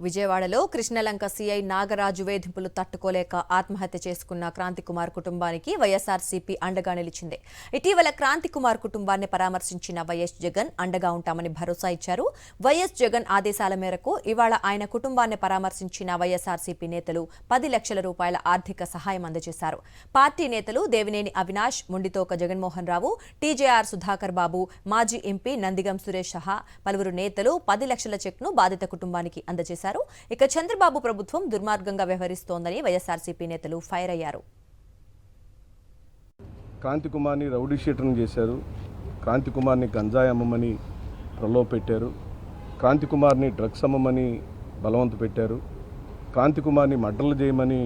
విజయవాడలో కృష్ణలంక సీఐ నాగరాజు వేధింపులు తట్టుకోలేక ఆత్మహత్య చేసుకున్న క్రాంతికుమార్ కుటుంబానికి వైఎస్ఆర్సీపీ అండగా నిలిచింది. ఇటీవల క్రాంతికుమార్ కుటుంబాన్ని పరామర్శించిన వైఎస్ జగన్ అండగా ఉంటామని భరోసా ఇచ్చారు. వైఎస్ జగన్ ఆదేశాల మేరకు ఇవాళ ఆయన కుటుంబాన్ని పరామర్శించిన వైఎస్ఆర్సీపీ నేతలు 10 లక్షల రూపాయల ఆర్థిక సహాయం అందజేశారు. పార్టీ నేతలు దేవినేని అవినాష్, ముండితోక జగన్మోహన్ రావు, టీజేఆర్ సుధాకర్ బాబు, మాజీ ఎంపీ నందిగం సురేష్ సహా పలువురు నేతలు 10 లక్షల చెక్ను బాధిత కుటుంబానికి అందజేశారు. ఇక చంద్రబాబు ప్రభుత్వం దుర్మార్గంగా వ్యవహరిస్తోందని వైఎస్ఆర్సీపీ నేతలు ఫైర్ అయ్యారు. క్రాంతికుమార్ని రౌడీ షీటర్ని చేశారు. క్రాంతికుమార్ని గంజాయి అమ్మమని ప్రలోభ పెట్టారు. క్రాంతికుమార్ని డ్రగ్స్ అమ్మమని బలవంత పెట్టారు. క్రాంతికుమార్ని మర్డర్లు చేయమని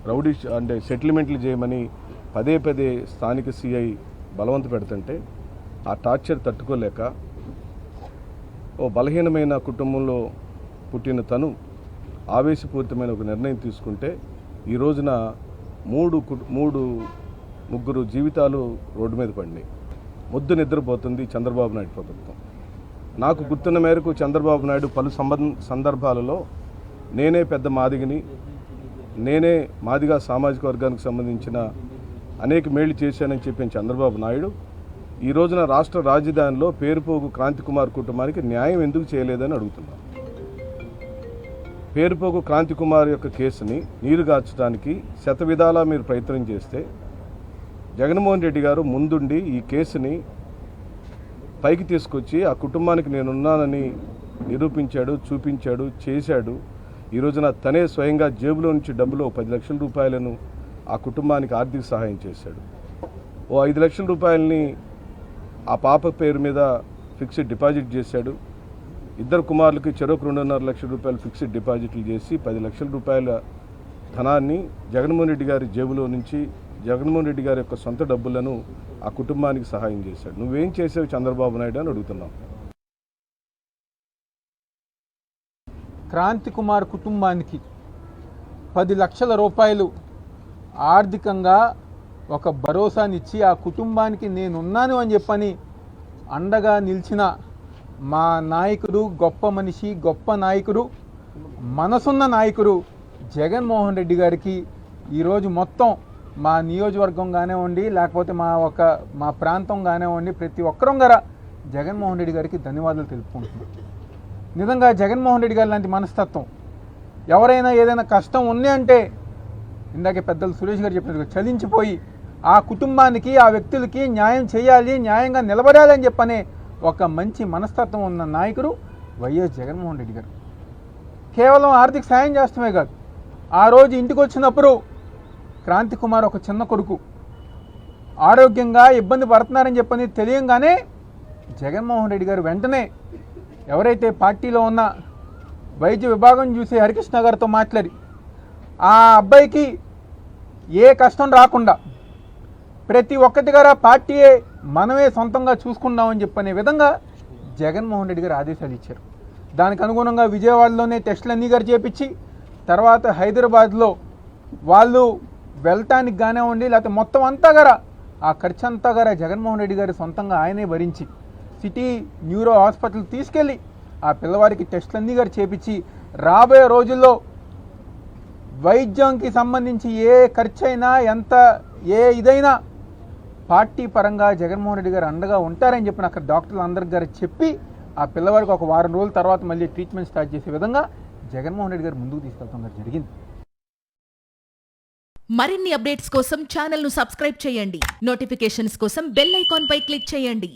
రౌడీ అంటే సెటిల్మెంట్లు చేయమని పదే పదే స్థానిక సిఐ బలవంత పెడుతుంటే ఆ టార్చర్ తట్టుకోలేక ఓ బలహీనమైన కుటుంబంలో పుట్టిన తను ఆవేశపూరితమైన ఒక నిర్ణయం తీసుకుంటే ఈ రోజున ముగ్గురు జీవితాలు రోడ్డు మీద పడినాయి. ముద్దు నిద్రపోతుంది చంద్రబాబు నాయుడు ప్రభుత్వం. నాకు గుర్తున్న మేరకు చంద్రబాబు నాయుడు పలు సందర్భాలలో నేనే పెద్ద మాదిగని, నేనే మాదిగా సామాజిక వర్గానికి సంబంధించిన అనేక మేళ్లు చేశానని చెప్పిన చంద్రబాబు నాయుడు ఈ రోజున రాష్ట్ర రాజధానిలో పేరుపోగు క్రాంతికుమార్ కుటుంబానికి న్యాయం ఎందుకు చేయలేదని అడుగుతున్నాను. పేరుపోగు క్రాంతికుమార్ యొక్క కేసుని నీరుగార్చడానికి శతవిధాలా మీరు ప్రయత్నం చేస్తే జగన్మోహన్ రెడ్డి గారు ముందుండి ఈ కేసుని పైకి తీసుకొచ్చి ఆ కుటుంబానికి నేనున్నానని నిరూపించాడు, చూపించాడు, చేశాడు. ఈ రోజున తనే స్వయంగా జేబులో నుంచి డబ్బులో 10 లక్షల రూపాయలను ఆ కుటుంబానికి ఆర్థిక సహాయం చేశాడు. ఓ 5 లక్షల రూపాయలని ఆ పాప పేరు మీద ఫిక్స్డ్ డిపాజిట్ చేశాడు. ఇద్దరు కుమారులకి చెరకు 2.5 లక్షల రూపాయలు ఫిక్స్డ్ డిపాజిట్లు చేసి 10 లక్షల రూపాయల ధనాన్ని జగన్మోహన్ రెడ్డి గారి జేబులో నుంచి జగన్మోహన్ రెడ్డి గారి యొక్క సొంత డబ్బులను ఆ కుటుంబానికి సహాయం చేశాడు. నువ్వేం చేసావు చంద్రబాబు నాయుడు అని అడుగుతున్నావు. క్రాంతికుమార్ కుటుంబానికి 10 లక్షల రూపాయలు ఆర్థికంగా ఒక భరోసానిచ్చి ఆ కుటుంబానికి నేనున్నాను అని చెప్పని అండగా నిలిచిన మా నాయకుడు, గొప్ప మనిషి, గొప్ప నాయకుడు, మనసున్న నాయకుడు జగన్మోహన్ రెడ్డి గారికి ఈరోజు మొత్తం మా నియోజకవర్గం కానివ్వండి, లేకపోతే మా ప్రాంతం కానివ్వండి, ప్రతి ఒక్కరం గారా జగన్మోహన్ రెడ్డి గారికి ధన్యవాదాలు తెలుపుకుంటున్నాం. నిజంగా జగన్మోహన్ రెడ్డి గారి లాంటి మనస్తత్వం ఎవరైనా ఏదైనా కష్టం ఉంది అంటే ఇందాకే పెద్దలు సురేష్ గారు చెప్పినట్టుగా చలించిపోయి ఆ కుటుంబానికి, ఆ వ్యక్తులకి న్యాయం చేయాలి, న్యాయంగా నిలబడాలి అని చెప్పనే ఒక మంచి మనస్తత్వం ఉన్న నాయకుడు వైఎస్ జగన్మోహన్ రెడ్డి గారు. కేవలం ఆర్థిక సాయం చేస్తమే కాదు, ఆ రోజు ఇంటికి వచ్చినప్పుడు క్రాంతికుమార్ ఒక చిన్న కొడుకు ఆరోగ్యంగా ఇబ్బంది పడుతున్నారని చెప్పని తెలియంగానే జగన్మోహన్ రెడ్డి గారు వెంటనే ఎవరైతే పార్టీలో ఉన్న వైద్య విభాగం చూసి హరికృష్ణ గారితో మాట్లాడి ఆ అబ్బాయికి ఏ కష్టం రాకుండా ప్రతి ఒక్కటి గారా పార్టీయే మనమే సొంతంగా చూసుకున్నామని చెప్పనే విధంగా జగన్మోహన్ రెడ్డి గారు ఆదేశాలు ఇచ్చారు. దానికి అనుగుణంగా విజయవాడలోనే టెస్టులన్నీ గారు చేపించి తర్వాత హైదరాబాద్లో వాళ్ళు వెళ్ళటానికి కానివ్వండి, లేకపోతే మొత్తం అంతా గారా ఆ ఖర్చు అంతా గారా జగన్మోహన్ రెడ్డి గారు సొంతంగా ఆయనే భరించి సిటీ న్యూరో హాస్పిటల్ తీసుకెళ్ళి ఆ పిల్లవారికి టెస్టులన్నీ గారు చేపించి రాబోయే రోజుల్లో వైద్యంకి సంబంధించి ఏ ఖర్చు అయినా ఇదైనా పార్టీ పరంగా జగన్మోహన్ రెడ్డి గారు అండగా ఉంటారని చెప్పిన అక్కడ డాక్టర్లు అందరికి గారు చెప్పి ఆ పిల్లవారికి ఒక వారం రోజుల తర్వాత మళ్ళీ ట్రీట్మెంట్ స్టార్ట్ చేసే విధంగా జగన్మోహన్ రెడ్డి గారు ముందుకు తీసుకెళ్తాం జరిగింది. మరిన్ని అప్డేట్స్ కోసం ఛానల్ను సబ్స్క్రైబ్ చేయండి. నోటిఫికేషన్స్ కోసం బెల్ ఐకాన్ పై క్లిక్ చేయండి.